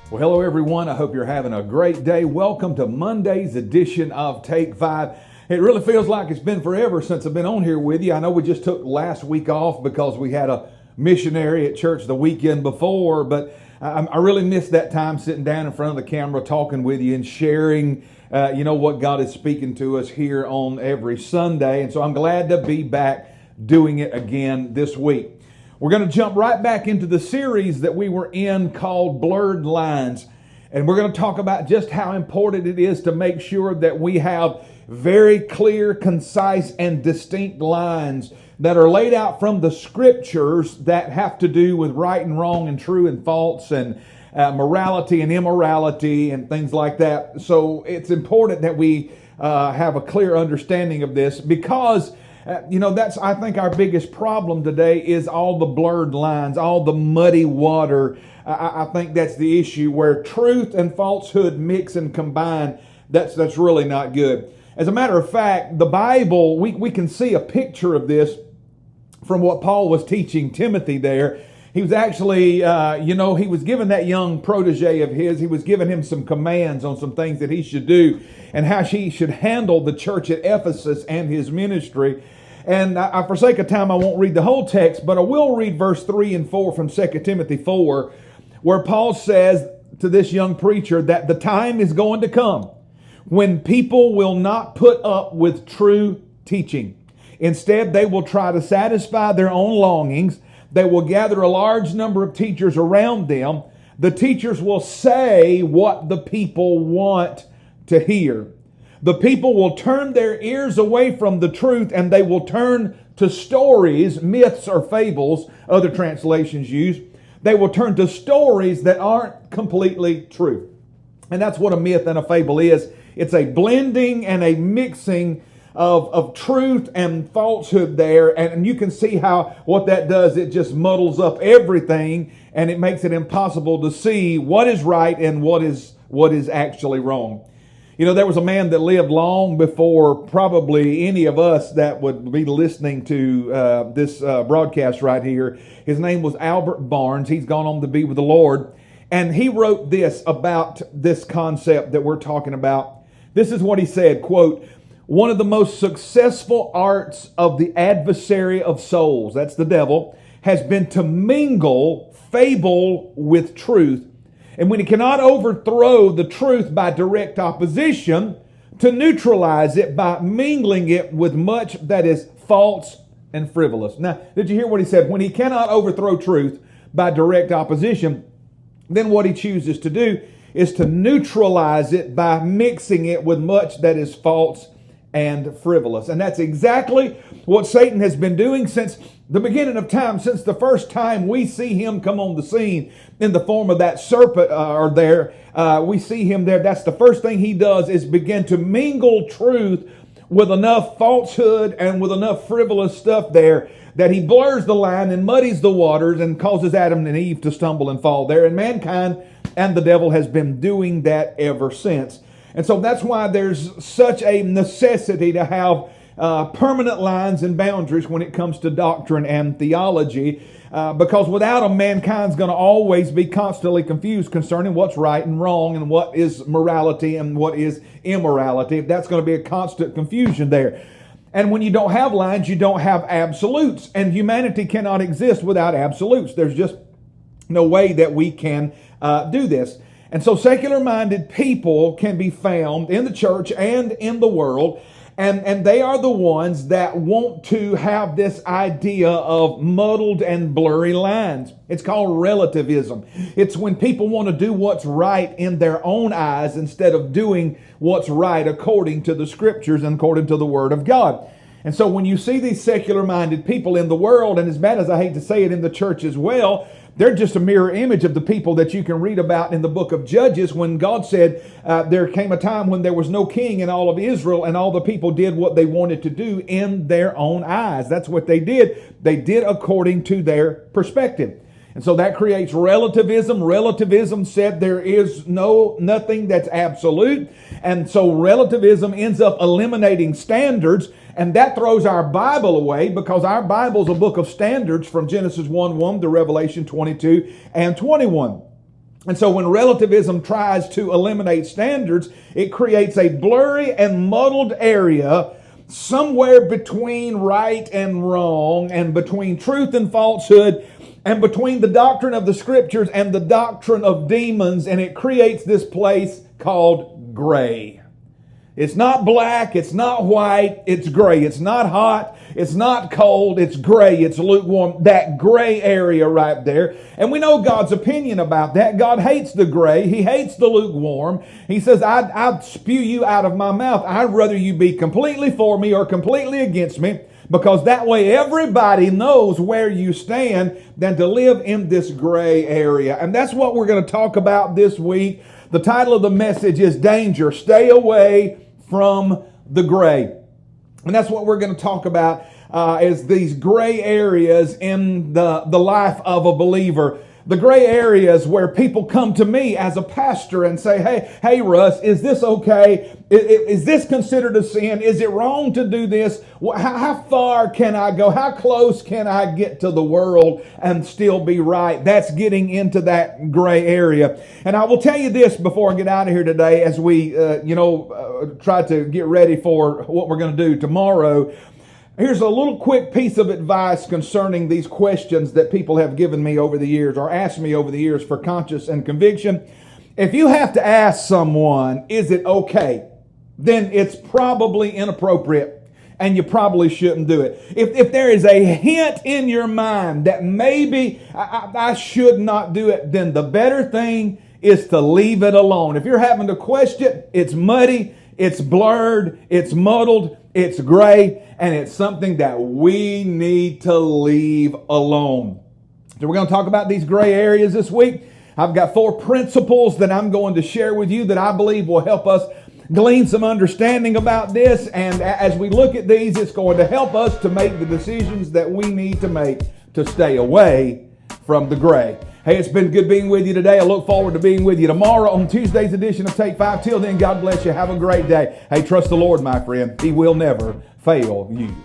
Well, hello everyone. I hope you're having a great day. Welcome to Monday's edition of Take 5. It really feels like it's been forever since I've been on here with you. I know we just took last week off because we had a missionary at church the weekend before, but I really missed that time sitting down in front of the camera talking with you and sharing what God is speaking to us here on every Sunday. And so I'm glad to be back doing it again this week. We're going to jump right back into the series that we were in called Blurred Lines. And we're going to talk about just how important it is to make sure that we have very clear, concise, and distinct lines that are laid out from the scriptures that have to do with right and wrong and true and false and morality and immorality and things like that. So it's important that we have a clear understanding of this because that's, I think, our biggest problem today is all the blurred lines, all the muddy water. I think that's the issue where truth and falsehood mix and combine. That's really not good. As a matter of fact, the Bible, we can see a picture of this from what Paul was teaching Timothy there. He was actually, he was giving that young protege of his, he was giving him some commands on some things that he should do and how he should handle the church at Ephesus and his ministry. And for sake of time, I won't read the whole text, but I will read verse 3 and 4 from 2 Timothy 4, where Paul says to this young preacher that the time is going to come when people will not put up with true teaching. Instead, they will try to satisfy their own longings. They will gather a large number of teachers around them. The teachers will say what the people want to hear. The people will turn their ears away from the truth and they will turn to stories, myths or fables, other translations use. They will turn to stories that aren't completely true. And that's what a myth and a fable is. It's a blending and a mixing of truth and falsehood there. And you can see how what that does, it just muddles up everything and it makes it impossible to see what is right and what is actually wrong. You know, there was a man that lived long before probably any of us that would be listening to this broadcast right here. His name was Albert Barnes. He's gone on to be with the Lord. And he wrote this about this concept that we're talking about. This is what he said, quote, "One of the most successful arts of the adversary of souls," that's the devil, "has been to mingle fable with truth. And when he cannot overthrow the truth by direct opposition, to neutralize it by mingling it with much that is false and frivolous." Now, did you hear what he said? When he cannot overthrow truth by direct opposition, then what he chooses to do is to neutralize it by mixing it with much that is false and frivolous. And that's exactly what Satan has been doing since the beginning of time, since the first time we see him come on the scene in the form of that serpent we see him there. That's the first thing he does is begin to mingle truth with enough falsehood and with enough frivolous stuff there that he blurs the line and muddies the waters and causes Adam and Eve to stumble and fall there. And mankind and the devil has been doing that ever since. And so that's why there's such a necessity to have permanent lines and boundaries when it comes to doctrine and theology, because without them, mankind's going to always be constantly confused concerning what's right and wrong and what is morality and what is immorality. That's going to be a constant confusion there. And when you don't have lines, you don't have absolutes. And humanity cannot exist without absolutes. There's just no way that we can do this. And so secular-minded people can be found in the church and in the world, and they are the ones that want to have this idea of muddled and blurry lines. It's called relativism. It's when people want to do what's right in their own eyes instead of doing what's right according to the Scriptures and according to the Word of God. And so when you see these secular-minded people in the world, and as bad as I hate to say it, in the church as well, they're just a mirror image of the people that you can read about in the book of Judges when God said there came a time when there was no king in all of Israel and all the people did what they wanted to do in their own eyes. That's what they did. They did according to their perspective. And so that creates relativism. Relativism said there is nothing that's absolute. And so relativism ends up eliminating standards. And that throws our Bible away because our Bible is a book of standards from Genesis 1:1 to Revelation 22 and 21. And so when relativism tries to eliminate standards, it creates a blurry and muddled area somewhere between right and wrong, and between truth and falsehood, and between the doctrine of the Scriptures and the doctrine of demons, and it creates this place called gray. It's not black, it's not white, it's gray. It's not hot, it's not cold, it's gray, it's lukewarm. That gray area right there. And we know God's opinion about that. God hates the gray. He hates the lukewarm. He says, I'd spew you out of my mouth. I'd rather you be completely for me or completely against me, because that way everybody knows where you stand, than to live in this gray area. And that's what we're going to talk about this week. The title of the message is Danger. Stay away from the gray. And that's what we're going to talk about, is these gray areas in the life of a believer. The gray areas where people come to me as a pastor and say, hey, Russ, is this okay? Is this considered a sin? Is it wrong to do this? How far can I go? How close can I get to the world and still be right? That's getting into that gray area. And I will tell you this before I get out of here today, as we, try to get ready for what we're going to do tomorrow. Here's a little quick piece of advice concerning these questions that people have given me over the years, or asked me over the years for conscience and conviction. If you have to ask someone, is it okay? Then it's probably inappropriate, and you probably shouldn't do it. If there is a hint in your mind that maybe I should not do it, then the better thing is to leave it alone. If you're having to question, it's muddy, it's blurred, it's muddled, it's gray, and it's something that we need to leave alone. So we're going to talk about these gray areas this week. I've got 4 principles that I'm going to share with you that I believe will help us glean some understanding about this. And as we look at these, it's going to help us to make the decisions that we need to make to stay away from the gray. Hey, it's been good being with you today. I look forward to being with you tomorrow on Tuesday's edition of Take 5. Till then, God bless you. Have a great day. Hey, trust the Lord, my friend. He will never fail you.